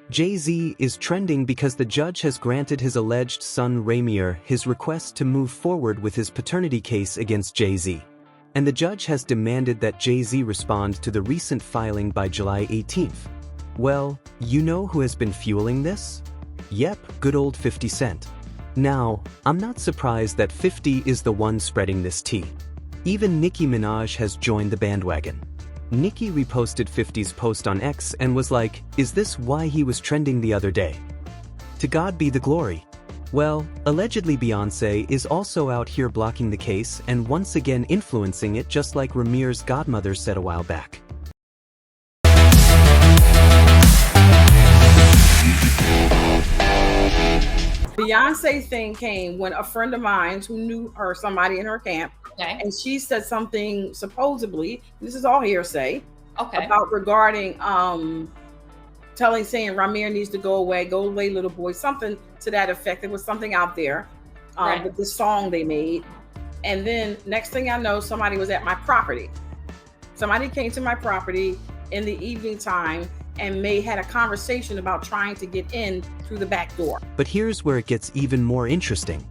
Jay-Z is trending because the judge has granted his alleged son Ramier his request to move forward with his paternity case against Jay-Z. And the judge has demanded that Jay-Z respond to the recent filing by July 18th. Well, you know who has been fueling this? Yep, good old 50 Cent. Now, I'm not surprised that 50 is the one spreading this tea. Even Nicki Minaj has joined the bandwagon. Nikki reposted 50's post on X and was like, "Is this why he was trending the other day? To God be the glory." Well, allegedly Beyonce is also out here blocking the case and once again influencing it, just like Ramir's godmother said a while back. Beyonce thing came when a friend of mine who knew her, somebody in her camp, and she said something supposedly, this is all hearsay, about regarding saying Ramier needs to go away little boy, something to that effect. There was something out there with the song they made. And then next thing I know, somebody was at my property. Somebody came to my property in the evening time and had a conversation about trying to get in through the back door. But here's where it gets even more interesting.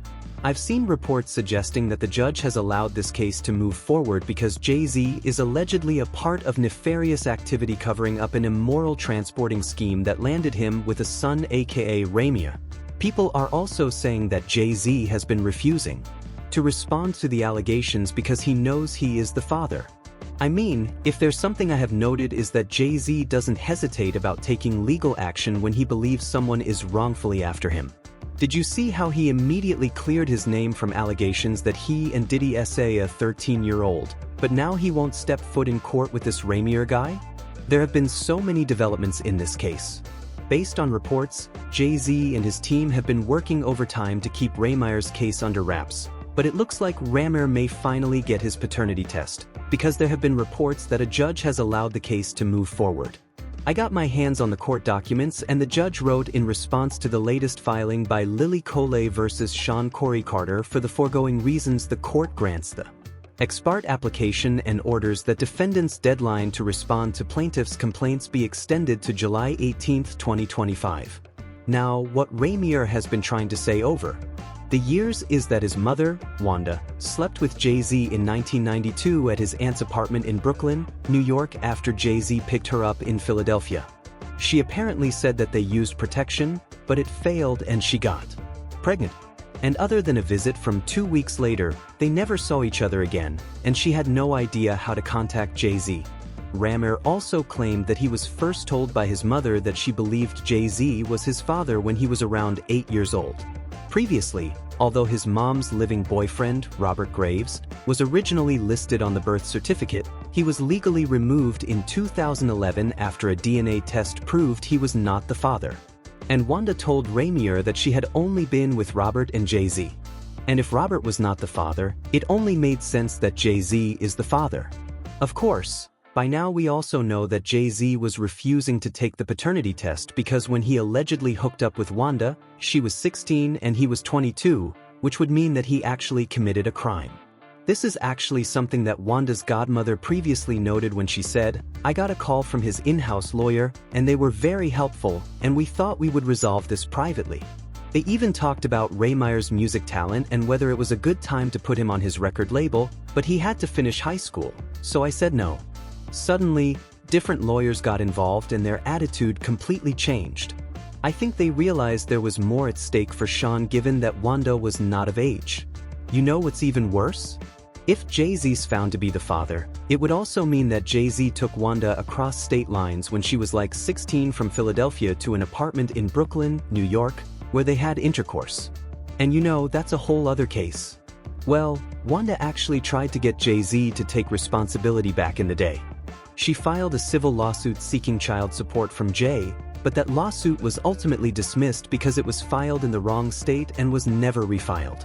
I've seen reports suggesting that the judge has allowed this case to move forward because Jay-Z is allegedly a part of nefarious activity covering up an immoral transporting scheme that landed him with a son, aka Ramier. People are also saying that Jay-Z has been refusing to respond to the allegations because he knows he is the father. I mean, if there's something I have noted is that Jay-Z doesn't hesitate about taking legal action when he believes someone is wrongfully after him. Did you see how he immediately cleared his name from allegations that he and Diddy SA a 13-year-old, but now he won't step foot in court with this Ramier guy? There have been so many developments in this case. Based on reports, Jay-Z and his team have been working overtime to keep Ramir's case under wraps, but it looks like Ramier may finally get his paternity test, because there have been reports that a judge has allowed the case to move forward. I got my hands on the court documents and the judge wrote in response to the latest filing by Lily Coley versus Sean Corey Carter, for the foregoing reasons the court grants the ex parte application and orders that defendant's deadline to respond to plaintiff's complaints be extended to July 18, 2025. Now, what Ramier has been trying to say over the years is that his mother, Wanda, slept with Jay-Z in 1992 at his aunt's apartment in Brooklyn, New York after Jay-Z picked her up in Philadelphia. She apparently said that they used protection, but it failed and she got pregnant. And other than a visit from 2 weeks later, they never saw each other again, and she had no idea how to contact Jay-Z. Ramier also claimed that he was first told by his mother that she believed Jay-Z was his father when he was around 8 years old. Previously, although his mom's living boyfriend, Robert Graves, was originally listed on the birth certificate, he was legally removed in 2011 after a DNA test proved he was not the father. And Wanda told Ramier that she had only been with Robert and Jay-Z. And if Robert was not the father, it only made sense that Jay-Z is the father. Of course, by now we also know that Jay-Z was refusing to take the paternity test because when he allegedly hooked up with Wanda, she was 16 and he was 22, which would mean that he actually committed a crime. This is actually something that Wanda's godmother previously noted when she said, "I got a call from his in-house lawyer, and they were very helpful, and we thought we would resolve this privately." They even talked about Ramir's music talent and whether it was a good time to put him on his record label, but he had to finish high school, so I said no. Suddenly, different lawyers got involved and their attitude completely changed. I think they realized there was more at stake for Sean given that Wanda was not of age. You know what's even worse? If Jay-Z's found to be the father, it would also mean that Jay-Z took Wanda across state lines when she was like 16 from Philadelphia to an apartment in Brooklyn, New York, where they had intercourse. And you know, that's a whole other case. Well, Wanda actually tried to get Jay-Z to take responsibility back in the day. She filed a civil lawsuit seeking child support from Jay, but that lawsuit was ultimately dismissed because it was filed in the wrong state and was never refiled.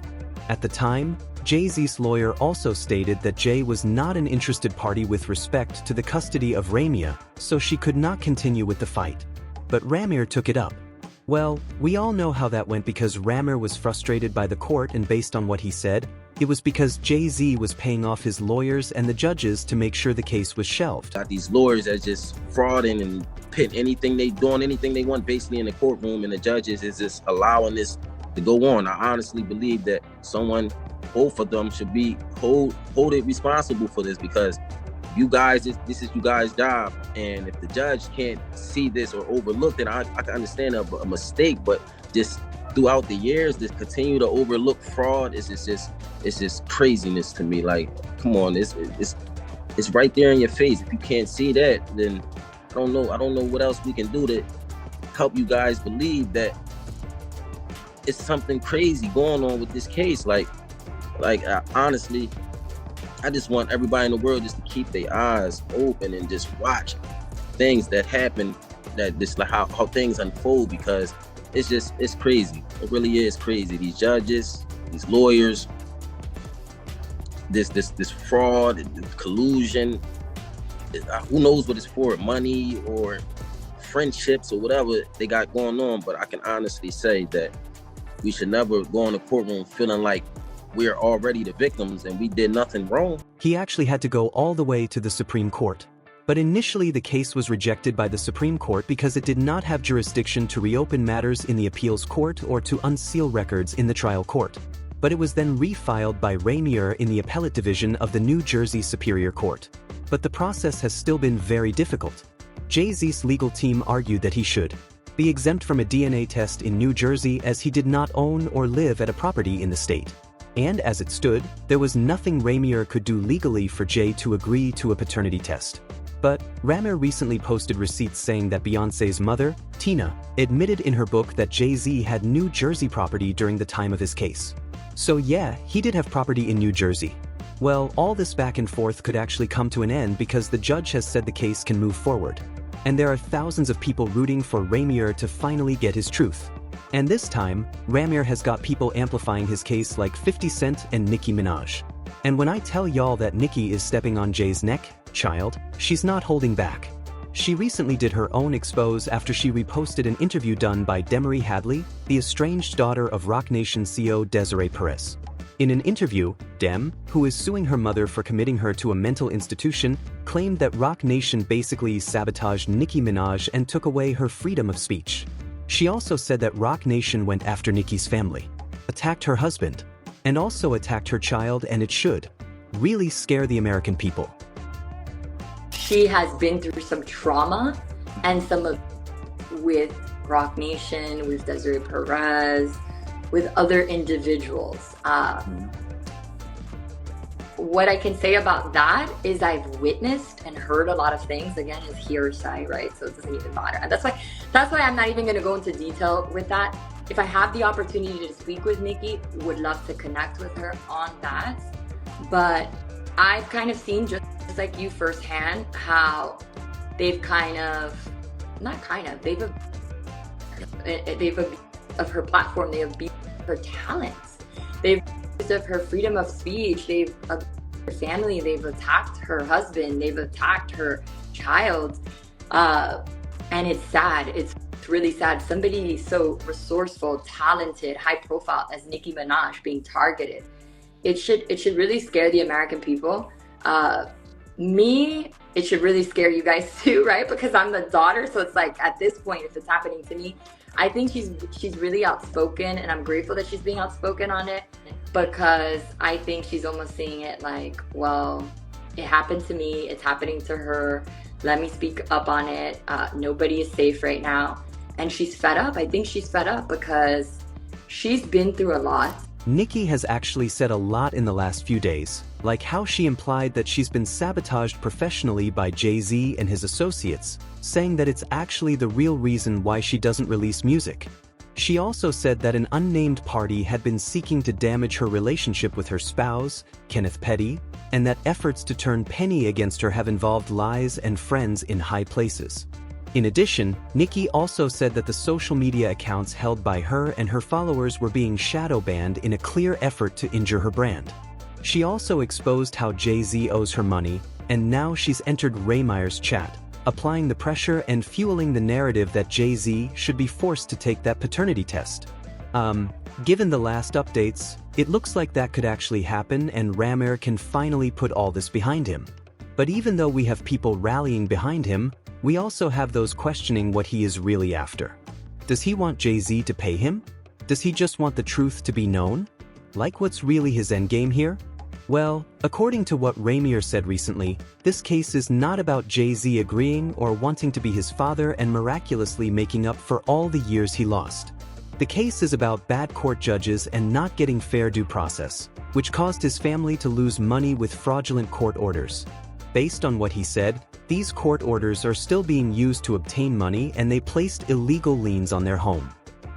At the time, Jay-Z's lawyer also stated that Jay was not an interested party with respect to the custody of Ramier, so she could not continue with the fight. But Ramier took it up. Well, we all know how that went because Ramier was frustrated by the court and based on what he said, It was because Jay-Z was paying off his lawyers and the judges to make sure the case was shelved. Got these lawyers that just frauding and pit anything they want basically in the courtroom, and the judges is just allowing this to go on. I honestly believe that both of them should be hold it responsible for this, because you guys, this is you guys' job, and if the judge can't see this or overlook it, I can understand a mistake, but just throughout the years, this continue to overlook fraud is just craziness to me. Like, come on, it's right there in your face. If you can't see that, then I don't know what else we can do to help you guys believe that it's something crazy going on with this case. Honestly, I just want everybody in the world just to keep their eyes open and just watch things that happen, that just like how things unfold, because it's crazy. It really is crazy. These judges, these lawyers, this fraud, this collusion, who knows what it's for, money or friendships or whatever they got going on. But I can honestly say that we should never go in the courtroom feeling like we're already the victims and we did nothing wrong. He actually had to go all the way to the Supreme Court. But initially the case was rejected by the Supreme Court because it did not have jurisdiction to reopen matters in the appeals court or to unseal records in the trial court. But it was then refiled by Ramier in the appellate division of the New Jersey Superior Court. But the process has still been very difficult. Jay-Z's legal team argued that he should be exempt from a DNA test in New Jersey as he did not own or live at a property in the state. And as it stood, there was nothing Ramier could do legally for Jay to agree to a paternity test. But Ramier recently posted receipts saying that Beyonce's mother, Tina, admitted in her book that Jay-Z had New Jersey property during the time of his case. So yeah, he did have property in New Jersey. Well, all this back and forth could actually come to an end because the judge has said the case can move forward. And there are thousands of people rooting for Ramier to finally get his truth. And this time, Ramier has got people amplifying his case like 50 Cent and Nicki Minaj. And when I tell y'all that Nikki is stepping on Jay's neck, child, she's not holding back. She recently did her own expose after she reposted an interview done by Demery Hadley, the estranged daughter of Roc Nation CEO Desiree Perez. In an interview, Dem, who is suing her mother for committing her to a mental institution, claimed that Roc Nation basically sabotaged Nicki Minaj and took away her freedom of speech. She also said that Roc Nation went after Nicki's family, attacked her husband, and also attacked her child, and it should really scare the American people. She has been through some trauma, and some of with Roc Nation, with Desiree Perez, with other individuals. What I can say about that is I've witnessed and heard a lot of things. Again, it's hearsay, right? So it doesn't even matter. And that's why I'm not even going to go into detail with that. If I have the opportunity to speak with Nikki, would love to connect with her on that. But I've kind of seen, just like you firsthand, how they've they've of her platform, they have abused her talents, they've abused of her freedom of speech, they've abused her family, they've attacked her husband, they've attacked her child, and it's sad. It's really sad. Somebody so resourceful, talented, high profile as Nicki Minaj being targeted. It should really scare the American people. It should really scare you guys too, right? Because I'm the daughter, so it's like at this point, if it's happening to me, I think she's really outspoken, and I'm grateful that she's being outspoken on it, because I think she's almost seeing it like, well, it happened to me, it's happening to her, let me speak up on it. Nobody is safe right now. And she's fed up. I think she's fed up because she's been through a lot. Nikki has actually said a lot in the last few days, like how she implied that she's been sabotaged professionally by Jay-Z and his associates, saying that it's actually the real reason why she doesn't release music. She also said that an unnamed party had been seeking to damage her relationship with her spouse, Kenneth Petty, and that efforts to turn Penny against her have involved lies and friends in high places. In addition, Nikki also said that the social media accounts held by her and her followers were being shadow banned in a clear effort to injure her brand. She also exposed how Jay-Z owes her money, and now she's entered Ramir's chat, applying the pressure and fueling the narrative that Jay-Z should be forced to take that paternity test. Given the last updates, It looks like that could actually happen and Ramier can finally put all this behind him. But even though we have people rallying behind him, we also have those questioning what he is really after. Does he want Jay-Z to pay him? Does he just want the truth to be known? Like, what's really his endgame here? Well, according to what Ramier said recently, this case is not about Jay-Z agreeing or wanting to be his father and miraculously making up for all the years he lost. The case is about bad court judges and not getting fair due process, which caused his family to lose money with fraudulent court orders. Based on what he said, these court orders are still being used to obtain money and they placed illegal liens on their home.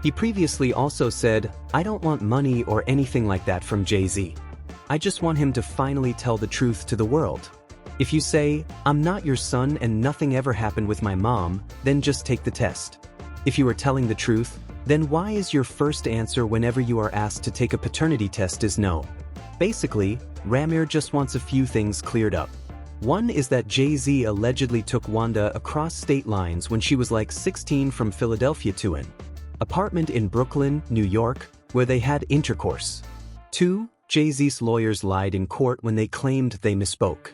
He previously also said, "I don't want money or anything like that from Jay-Z. I just want him to finally tell the truth to the world. If you say, 'I'm not your son and nothing ever happened with my mom,' then just take the test. If you are telling the truth, then why is your first answer whenever you are asked to take a paternity test is no?" Basically, Ramier just wants a few things cleared up. One is that Jay-Z allegedly took Wanda across state lines when she was like 16 from Philadelphia to an apartment in Brooklyn, New York, where they had intercourse. 2. Jay-Z's lawyers lied in court when they claimed they misspoke.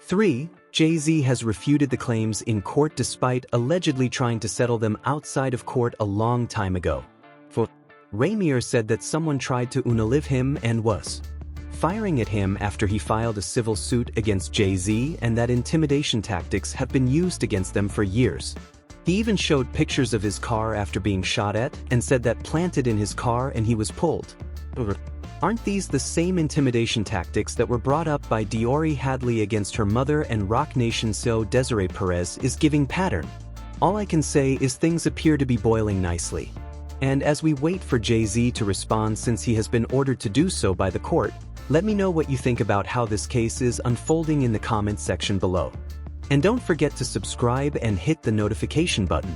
3. Jay-Z has refuted the claims in court despite allegedly trying to settle them outside of court a long time ago. 4. Ramier said that someone tried to unalive him and was firing at him after he filed a civil suit against Jay-Z and that intimidation tactics have been used against them for years. He even showed pictures of his car after being shot at and said that planted in his car and he was pulled. Aren't these the same intimidation tactics that were brought up by Diori Hadley against her mother and Roc Nation CEO Desiree Perez is giving pattern? All I can say is things appear to be boiling nicely. And as we wait for Jay-Z to respond since he has been ordered to do so by the court, let me know what you think about how this case is unfolding in the comments section below. And don't forget to subscribe and hit the notification button.